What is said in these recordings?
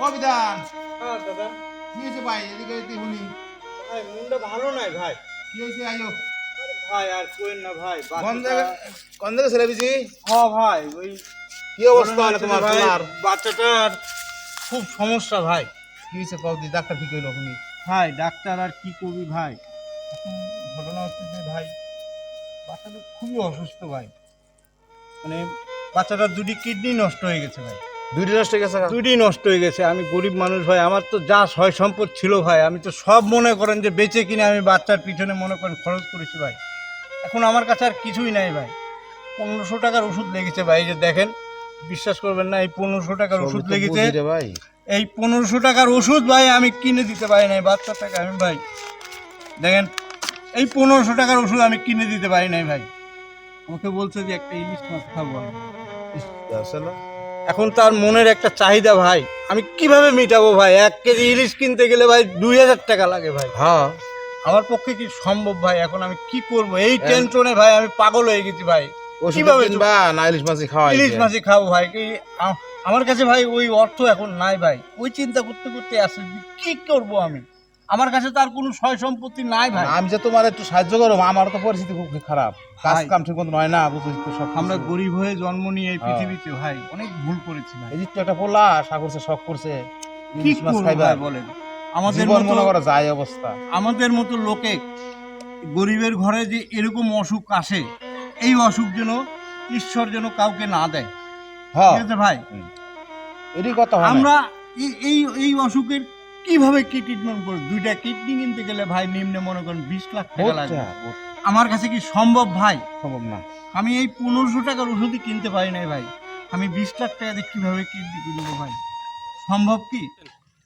অবিধান হ্যাঁ দাদা। কি হয়েছে ভাই? এদিকে শুনি ভাই মনটা ভালো নাই ভাই। কি হয়েছে? আইও আরে ভাই আর কোয়েন না ভাই, কোন বাচ্চাটা। জায়গা কোন জায়গা ছেলে বিজি? হ্যাঁ ভাই, ওই কি অবস্থা মনে হলো হচ্ছে তোমার যে ভাই, পোলার? বাচ্চাটার খুব সমস্যা ভাই। কি হয়েছে কদি ডাক্তার ঠিক হইলো শুনি। ভাই ডাক্তার আর কি করবি ভাই, এখন ঘটনা হচ্ছে যে ভাই বাচ্চাটা খুবই অসুস্থ ভাই। মানে বাচ্চাটার দুটি কিডনি নষ্ট হয়ে গেছে ভাই। দুইটি নষ্ট হয়ে গেছে? দুটি নষ্ট হয়ে গেছে। আমি গরিব মানুষ ভাই, আমার তো যা সয় সম্পদ ছিল ভাই, আমি তো সব মনে করেন যে বেচে কিনে আমি বাচ্চার পিছনে মনে করেন খরচ করেছি ভাই। এখন আমার কাছে আর কিছুই নাই ভাই। 1500 টাকার ওষুধ লেগেছে ভাই, এই যে দেখেন, বিশ্বাস করবেন না, এই 1500 টাকার ওষুধ লেগেছে। ভাই এই 1500 টাকার ওষুধ ভাই আমি কিনে দিতে পারি নাই বাচ্চাটাকে। আমি ভাই দেখেন, এই 1500 টাকার ওষুধ আমি কিনে দিতে পারি নাই ভাই। আমাকে বলছে যে একটা ইলিশ মাছ খাবো আমি। আসলে এখন তার মনের একটা চাহিদা ভাই, আমি কিভাবে মিটাবো ভাই? 1 কেজি ইলিশ কিনতে গেলে ভাই 2000 টাকা লাগে ভাই। হ্যাঁ আমার পক্ষে কি সম্ভব ভাই? এখন আমি কি করব? এই টেনশনে ভাই আমি পাগল হয়ে গেছি ভাই। কিভাবে কিনবা? না ইলিশ মাছই খাওয়াই। ইলিশ মাছই খাবো ভাই। আমার কাছে ভাই ওই অর্থ এখন নাই ভাই। ওই চিন্তা করতে করতে আসি কি করব আমি। আমার কাছে তার কোনো সয় সম্পত্তি নাই ভাই। আমি যে তোমার একটু সাহায্য করো, আমার তো পরিস্থিতি খুব খারাপ, কাজ ভাই, কাম ঠিক মতো নয় না, বুঝছিস তো সব। আমরা গরিব হয়ে জন্ম নিয়ে এই হ্যাঁ। পৃথিবীতে ভাই অনেক ভুল করেছি ভাই। এই যে একটা পোলা আশা করছে, শখ করছে কি ইলিশ মাছ করবো খাইবা, ভাই বলেন? আমাদের জীবন মতো মনে করো যায় অবস্থা। আমাদের মতো লোকে গরিবের ঘরে যে এরকম অসুখ আসে, এই অসুখ যেন ঈশ্বর যেন কাউকে না দেয়। হ্যাঁ ঠিক আছে ভাই? এরই কথা হয় না। আমরা এই এই অসুখের কিভাবে কি ট্রিটমেন্ট করব? 2টা কিডনি কিনতে গেলে ভাই নিম্নে মনে করেন 20 লাখ টাকা লাগবে। আমার কাছে কি সম্ভব ভাই? সম্ভব না। আমি এই 1500 টাকার ওষুধই কিনতে পারি নাই ভাই। আমি 20 লাখ টাকা দিয়ে কিভাবে কিডনি কিনবো ভাই? সম্ভব কি?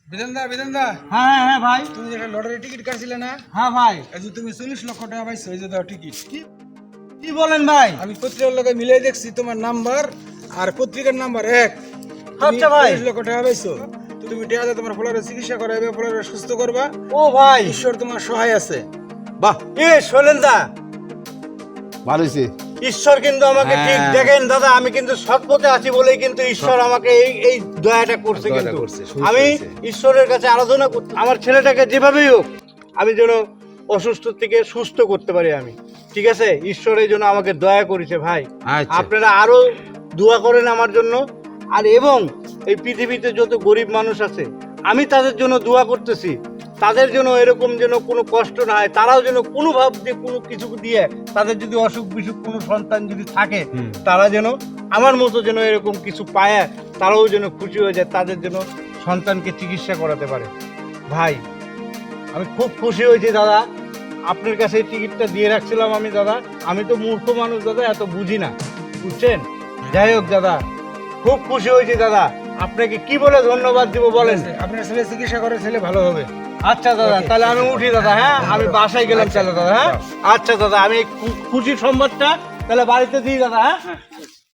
বিদেন্দা হ্যাঁ হ্যাঁ হ্যাঁ ভাই। তুমি যেটা লটারি টিকিট কাটছিলে না, হ্যাঁ ভাই। এই যে তুমি 40 লক্ষ টাকা পাইছো, এই যে দাও টিকিট। কি বলেন ভাই? আমি পত্রিকার লগে মিলাই দেখছি তোমার নাম্বার আর পত্রিকার নাম্বার এক। আচ্ছা ভাই। 40 লক্ষ টাকা পাইছো। তো তুমি টাকা দিয়ে তোমার ফলারে চিকিৎসা করাইবে, ফলারে সুস্থ করবা। ও ভাই, ঈশ্বর তোমার সহায় আছে। বাহ, শোনেন দা, ভালো হয়েছে। ঈশ্বর কিন্তু আমাকে ঠিক হ্যাঁ। দেখেন দাদা, আমি কিন্তু সৎ পথে আছি বলেই কিন্তু ঈশ্বর আমাকে এই দয়াটা করছে। দয়াটা কিন্তু করছে, সুস্থ আমি হয়েছে। ঈশ্বরের কাছে আরাধনা করতে, আমার ছেলেটাকে যেভাবেই হোক আমি যেন অসুস্থ থেকে সুস্থ করতে পারি আমি। ঠিক আছে, ঈশ্বর এই জন্য আমাকে দয়া করেছে ভাই। আচ্ছা। আপনারা আরো দোয়া করেন আমার জন্য। আর এবং এই পৃথিবীতে যত গরিব মানুষ আছে আমি তাদের জন্য দোয়া করতেছি, তাদের জন্য এরকম যেন কোনো কষ্ট না হয়, তারাও যেন কোনো ভাব দিয়ে কোনো কিছু দিয়ে, তাদের যদি অসুখ বিসুখ কোনো সন্তান যদি থাকে, তারা যেন আমার মতো যেন এরকম কিছু পায়, তারাও যেন খুশি হয়ে যায়, তাদের যেন সন্তানকে চিকিৎসা করাতে পারে। ভাই আমি খুব খুশি হয়েছি দাদা, আপনার কাছে এই টিকিটটা দিয়ে রাখছিলাম আমি দাদা। আমি তো মূর্খ মানুষ দাদা, এত বুঝি না, বুঝছেন? যাই হোক দাদা, খুব খুশি হয়েছি দাদা। আপনাকে কি বলে ধন্যবাদ দিব বলেন? আপনার ছেলে চিকিৎসা করে, ছেলে ভালো হবে। আচ্ছা দাদা, তাহলে আমি উঠি দাদা। হ্যাঁ, আমি বাসায় গেলাম তাহলে দাদা। হ্যাঁ, আচ্ছা দাদা, আমি খুশির সংবাদটা তাহলে বাড়িতে দিই দাদা। হ্যাঁ।